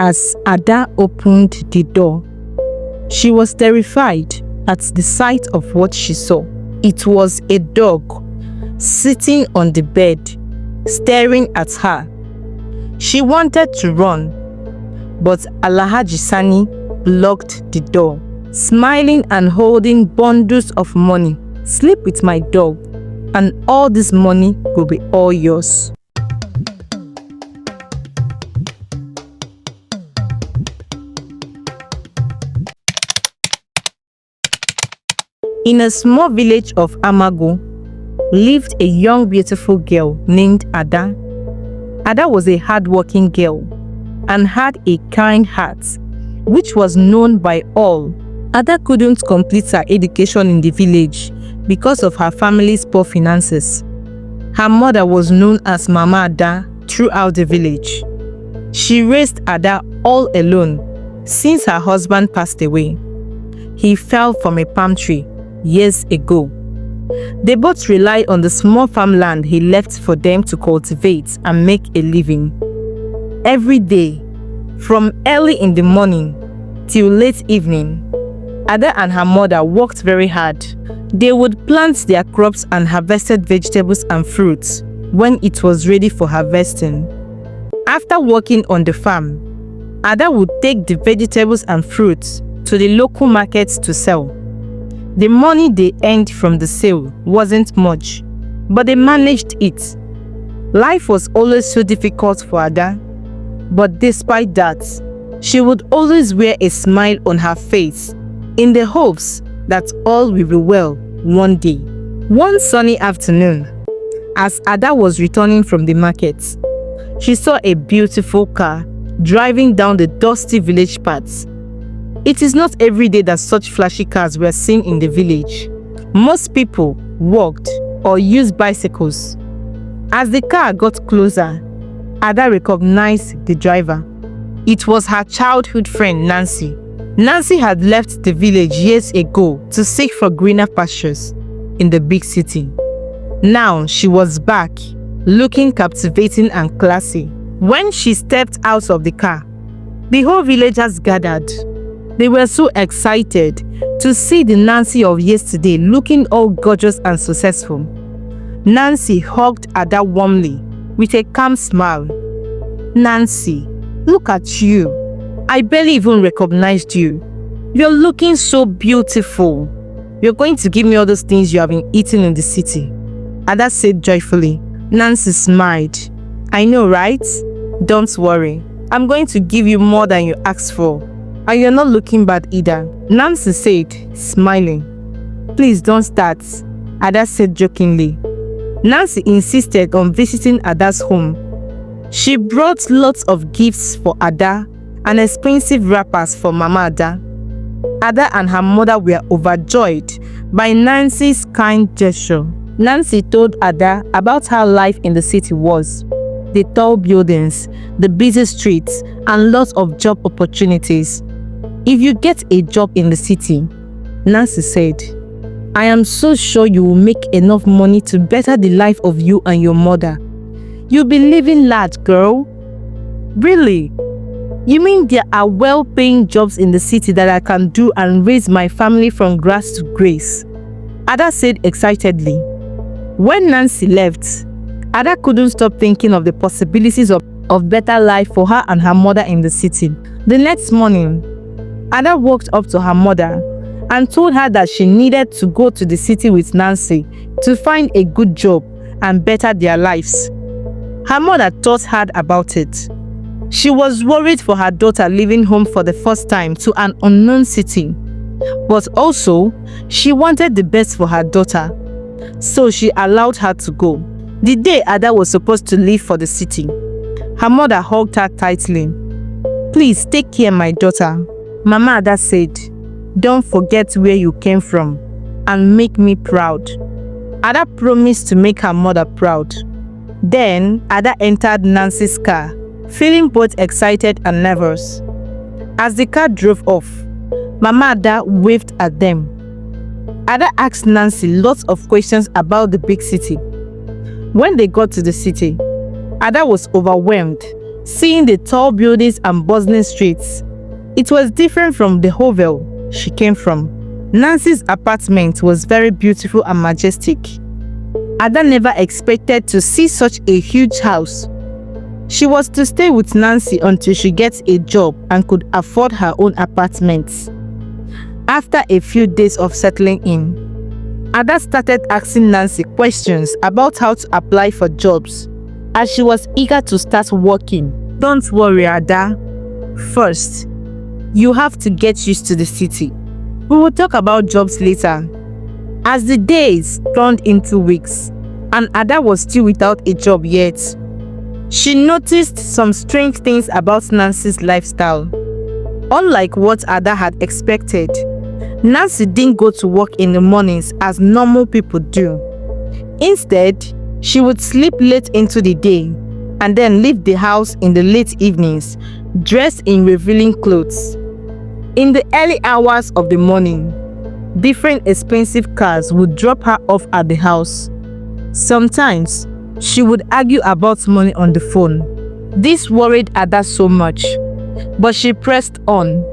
as Ada opened the door. She was terrified at the sight of what she saw. It was a dog sitting on the bed, staring at her. She wanted to run, but Alhaji Sani blocked the door, smiling and holding bundles of money. "Sleep with my dog, and all this money will be all yours." In a small village of Amagu lived a young beautiful girl named Ada. Ada was a hard-working girl and had a kind heart, which was known by all. Ada couldn't complete her education in the village because of her family's poor finances. Her mother was known as Mama Ada throughout the village. She raised Ada all alone since her husband passed away. He fell from a palm tree years ago. They both relied on the small farmland he left for them to cultivate and make a living. Every day, from early in the morning till late evening, Ada and her mother worked very hard. They would plant their crops and harvested vegetables and fruits when it was ready for harvesting. After working on the farm, Ada would take the vegetables and fruits to the local markets to sell. The money they earned from the sale wasn't much, but they managed it. Life was always so difficult for Ada, but despite that, she would always wear a smile on her face in the hopes that all will be well one day. One sunny afternoon, as Ada was returning from the market, she saw a beautiful car driving down the dusty village paths. It is not every day that such flashy cars were seen in the village. Most people walked or used bicycles. As the car got closer, Ada recognized the driver. It was her childhood friend Nancy. Nancy had left the village years ago to seek for greener pastures in the big city. Now she was back, looking captivating and classy. When she stepped out of the car, the whole villagers gathered. They were so excited to see the Nancy of yesterday looking all gorgeous and successful. Nancy hugged Ada warmly with a calm smile. "Nancy, look at you. I barely even recognized you. You're looking so beautiful. You're going to give me all those things you have been eating in the city," Ada said joyfully. Nancy smiled. "I know, right? Don't worry. I'm going to give you more than you asked for. And you're not looking bad either," Nancy said, smiling. "Please don't start," Ada said jokingly. Nancy insisted on visiting Ada's home. She brought lots of gifts for Ada and expensive wrappers for Mama Ada. Ada and her mother were overjoyed by Nancy's kind gesture. Nancy told Ada about how life in the city was. The tall buildings, the busy streets, and lots of job opportunities. "If you get a job in the city," Nancy said, "I am so sure you will make enough money to better the life of you and your mother. You'll be living large, girl." "Really? You mean there are well-paying jobs in the city that I can do and raise my family from grass to grace?" Ada said excitedly. When Nancy left, Ada couldn't stop thinking of the possibilities of better life for her and her mother in the city. The next morning, Ada walked up to her mother and told her that she needed to go to the city with Nancy to find a good job and better their lives. Her mother thought hard about it. She was worried for her daughter leaving home for the first time to an unknown city, but also she wanted the best for her daughter, so she allowed her to go. The day Ada was supposed to leave for the city, her mother hugged her tightly. "Please take care, my daughter," Mama Ada said. "Don't forget where you came from and make me proud." Ada promised to make her mother proud. Then Ada entered Nancy's car, feeling both excited and nervous. As the car drove off, Mama Ada waved at them. Ada asked Nancy lots of questions about the big city. When they got to the city, Ada was overwhelmed seeing the tall buildings and bustling streets. It was different from the hovel she came from. Nancy's apartment was very beautiful and majestic. Ada never expected to see such a huge house. She was to stay with Nancy until she gets a job and could afford her own apartment. After a few days of settling in, Ada started asking Nancy questions about how to apply for jobs, as she was eager to start working. Don't worry, Ada. First, you have to get used to the city. We will talk about jobs later. As the days turned into weeks, and Ada was still without a job yet, she noticed some strange things about Nancy's lifestyle. Unlike what Ada had expected, Nancy didn't go to work in the mornings as normal people do. Instead, she would sleep late into the day and then leave the house in the late evenings, dressed in revealing clothes. In the early hours of the morning, different expensive cars would drop her off at the house. Sometimes, she would argue about money on the phone. This worried Ada so much, but she pressed on.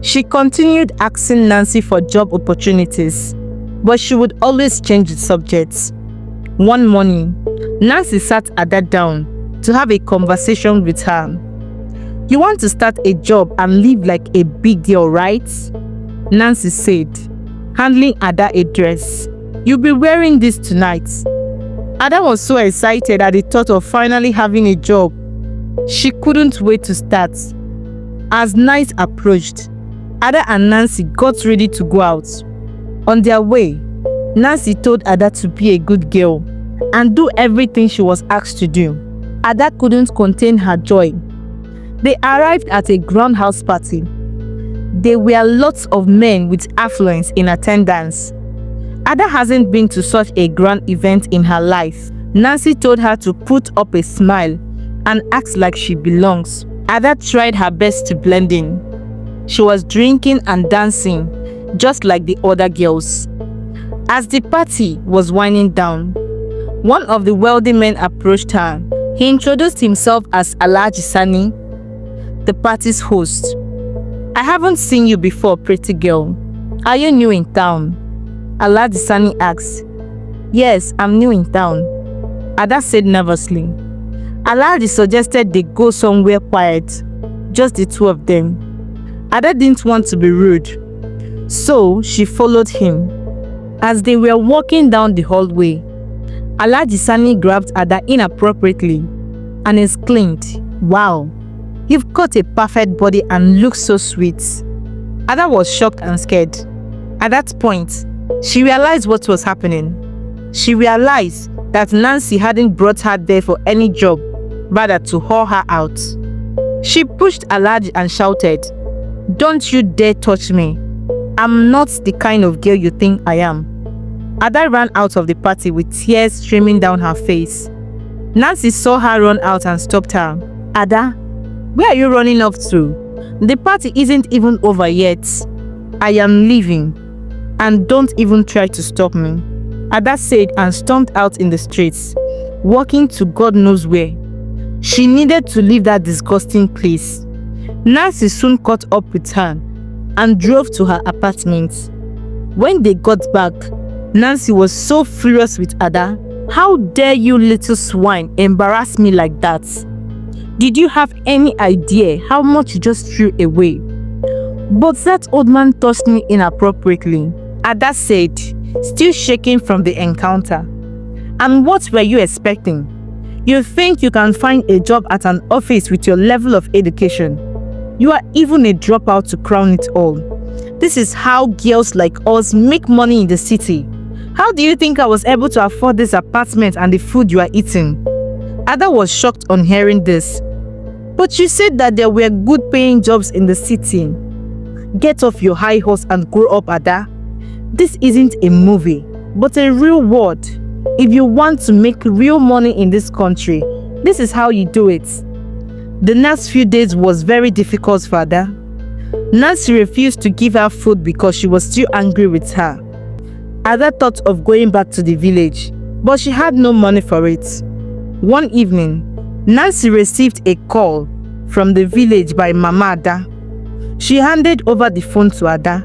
She continued asking Nancy for job opportunities, but she would always change the subjects. One morning, Nancy sat Ada down to have a conversation with her. "You want to start a job and live like a big girl, right?" Nancy said, handing Ada a dress. "You'll be wearing this tonight." Ada was so excited at the thought of finally having a job. She couldn't wait to start. As night approached, Ada and Nancy got ready to go out. On their way, Nancy told Ada to be a good girl and do everything she was asked to do. Ada couldn't contain her joy. They arrived at a grand house party. There were lots of men with affluence in attendance. Ada hasn't been to such a grand event in her life. Nancy told her to put up a smile and act like she belongs. Ada tried her best to blend in. She was drinking and dancing, just like the other girls. As the party was winding down, one of the wealthy men approached her. He introduced himself as Alhaji Sani, the party's host. "I haven't seen you before, pretty girl. Are you new in town?" Alhaji Sani asked. "Yes, I'm new in town," Ada said nervously. Alhaji suggested they go somewhere quiet, just the two of them. Ada didn't want to be rude, so she followed him. As they were walking down the hallway, Alhaji Sani grabbed Ada inappropriately and exclaimed, "Wow, you've got a perfect body and look so sweet." Ada was shocked and scared. At that point, she realized what was happening. She realized that Nancy hadn't brought her there for any job, rather to haul her out. She pushed Alhaji and shouted, "Don't you dare touch me. I'm not the kind of girl you think I am." Ada ran out of the party with tears streaming down her face. Nancy saw her run out and stopped her. "Ada, where are you running off to? The party isn't even over yet. I am leaving, and don't even try to stop me," Ada said and stomped out in the streets, walking to God knows where. She needed to leave that disgusting place. Nancy soon caught up with her and drove to her apartment. When they got back, Nancy was so furious with Ada. "How dare you little swine embarrass me like that? Did you have any idea how much you just threw away?" "But that old man touched me inappropriately," Ada said, still shaking from the encounter. "And what were you expecting? You think you can find a job at an office with your level of education? You are even a dropout to crown it all. This is how girls like us make money in the city. How do you think I was able to afford this apartment and the food you are eating?" Ada was shocked on hearing this. "But you said that there were good paying jobs in the city." "Get off your high horse and grow up, Ada. This isn't a movie, but a real world. If you want to make real money in this country, this is how you do it." The next few days was very difficult for Ada. Nancy refused to give her food because she was still angry with her. Ada thought of going back to the village, but she had no money for it. One evening, Nancy received a call from the village by Mama Ada. She handed over the phone to Ada.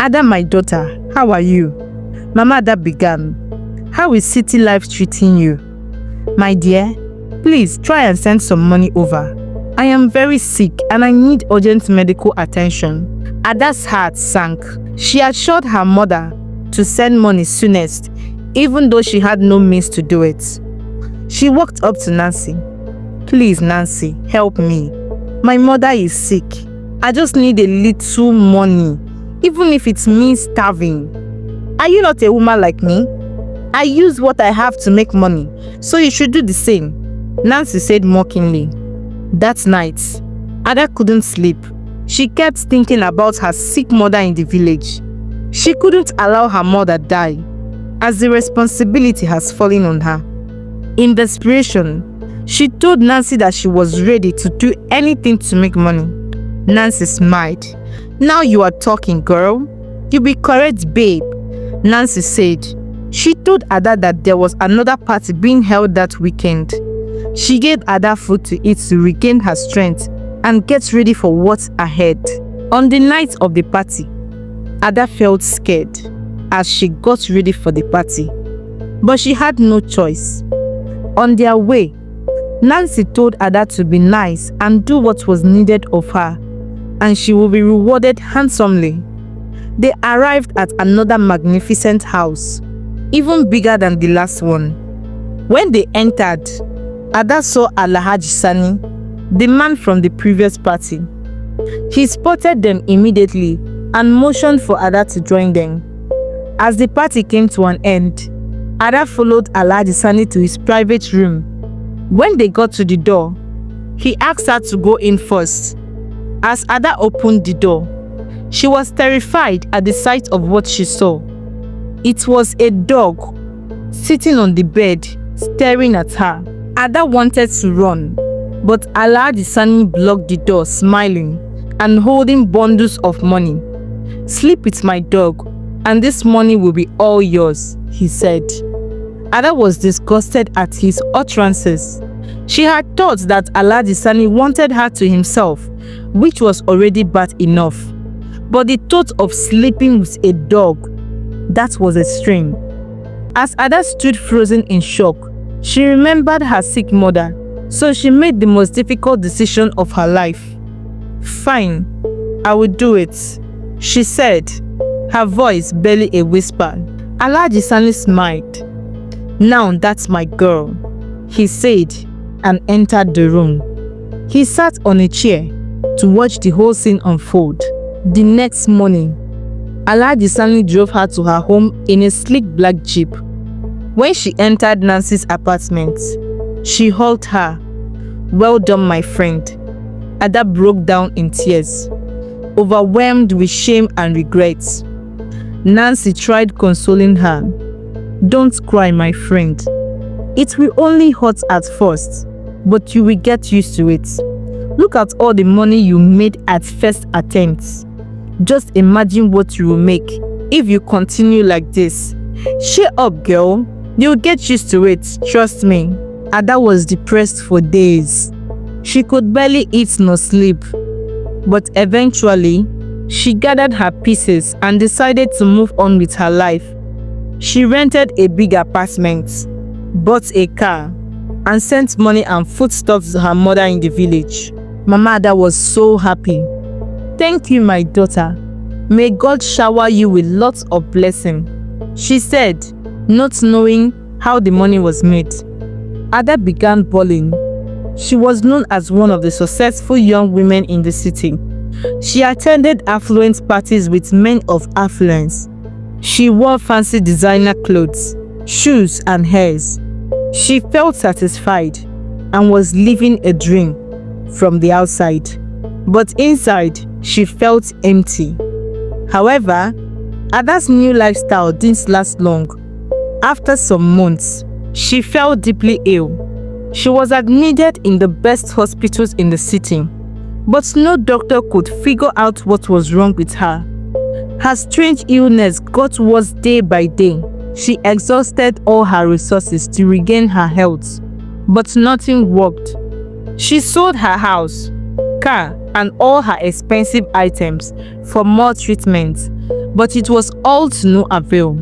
"Ada, my daughter, how are you?" Mama Ada began. "How is city life treating you?" "My dear, please try and send some money over. I am very sick and I need urgent medical attention." Ada's heart sank. She assured her mother to send money soonest, even though she had no means to do it. She walked up to Nancy. "Please, Nancy, help me. My mother is sick. I just need a little money, even if it means starving. Are you not a woman like me? I use what I have to make money, so you should do the same," Nancy said mockingly. That night, Ada couldn't sleep. She kept thinking about her sick mother in the village. She couldn't allow her mother die, as the responsibility has fallen on her. In desperation, she told Nancy that she was ready to do anything to make money. Nancy smiled. "Now you are talking, girl. You be correct, babe," Nancy said. She told Ada that there was another party being held that weekend. She gave Ada food to eat to regain her strength and get ready for what's ahead. On the night of the party, Ada felt scared as she got ready for the party, but she had no choice. On their way, Nancy told Ada to be nice and do what was needed of her, and she will be rewarded handsomely. They arrived at another magnificent house, even bigger than the last one. When they entered, Ada saw Alhaji Sani, the man from the previous party. He spotted them immediately and motioned for Ada to join them. As the party came to an end, Ada followed Alhaji Sani to his private room. When they got to the door, he asked her to go in first. As Ada opened the door, she was terrified at the sight of what she saw. It was a dog sitting on the bed, staring at her. Ada wanted to run, but Alhaji Sani blocked the door, smiling and holding bundles of money. "Sleep with my dog, and this money will be all yours," he said. Ada was disgusted at his utterances. She had thought that Alhaji Sani wanted her to himself, which was already bad enough. But the thought of sleeping with a dog, that was a strain. As Ada stood frozen in shock, she remembered her sick mother, so she made the most difficult decision of her life. "Fine, I will do it," she said, her voice barely a whisper. Alhaji Sani smiled. "Now that's my girl," he said, and entered the room. He sat on a chair to watch the whole scene unfold. The next morning, Alhaji Sani drove her to her home in a sleek black jeep. When she entered Nancy's apartment, she hugged her. "Well done, my friend." Ada broke down in tears, overwhelmed with shame and regret. Nancy tried consoling her. "Don't cry, my friend. It will only hurt at first, but you will get used to it. Look at all the money you made at first attempts. Just imagine what you will make if you continue like this. Cheer up, girl. You'll get used to it, trust me." Ada was depressed for days. She could barely eat nor sleep. But eventually, she gathered her pieces and decided to move on with her life. She rented a big apartment, bought a car, and sent money and foodstuffs to her mother in the village. Mama Ada was so happy. "Thank you, my daughter. May God shower you with lots of blessing," she said, not knowing how the money was made. Ada began bawling. She was known as one of the successful young women in the city. She attended affluent parties with men of affluence. She wore fancy designer clothes, shoes, and hairs. She felt satisfied and was living a dream from the outside, but inside she felt empty. However, Ada's new lifestyle didn't last long. After some months, she fell deeply ill. She was admitted in the best hospitals in the city, but no doctor could figure out what was wrong with her. Her strange illness got worse day by day. She exhausted all her resources to regain her health, but nothing worked. She sold her house, car, and all her expensive items for more treatment, but it was all to no avail.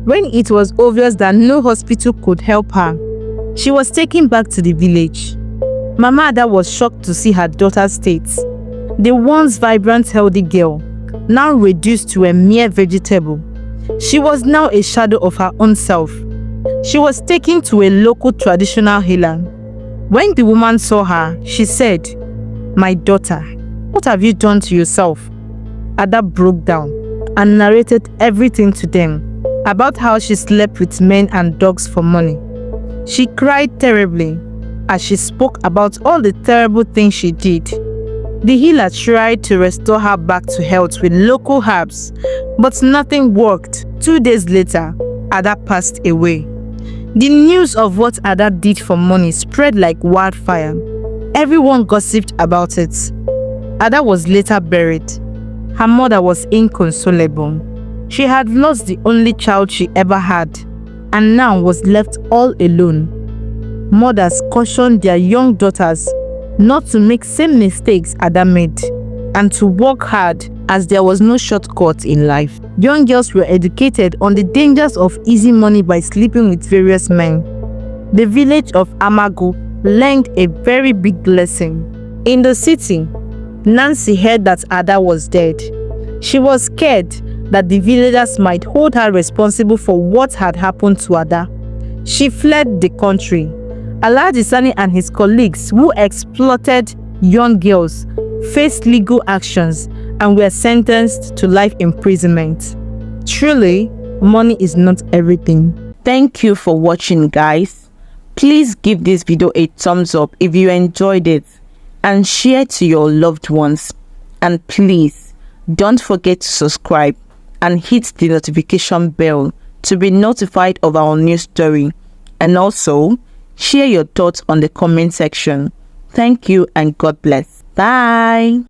When it was obvious that no hospital could help her, she was taken back to the village. Mama Ada was shocked to see her daughter's state. The once vibrant, healthy girl, now reduced to a mere vegetable. She was now a shadow of her own self. She was taken to a local traditional healer. When the woman saw her, she said, "My daughter, what have you done to yourself?" Ada broke down and narrated everything to them about how she slept with men and dogs for money. She cried terribly as she spoke about all the terrible things she did. The healer tried to restore her back to health with local herbs, but nothing worked. 2 days later, Ada passed away. The news of what Ada did for money spread like wildfire. Everyone gossiped about it. Ada was later buried. Her mother was inconsolable. She had lost the only child she ever had, and now was left all alone. Mothers cautioned their young daughters not to make same mistakes Ada made, and to work hard as there was no shortcut in life. Young girls were educated on the dangers of easy money by sleeping with various men. The village of Amagu learned a very big lesson. In the city, Nancy heard that Ada was dead. She was scared that the villagers might hold her responsible for what had happened to Ada. She fled the country. Alhaji Sani and his colleagues who exploited young girls faced legal actions and were sentenced to life imprisonment. Truly, money is not everything. Thank you for watching, guys. Please give this video a thumbs up if you enjoyed it, and share to your loved ones. And please don't forget to subscribe and hit the notification bell to be notified of our new story. And also share your thoughts on the comment section. Thank you and God bless. Bye.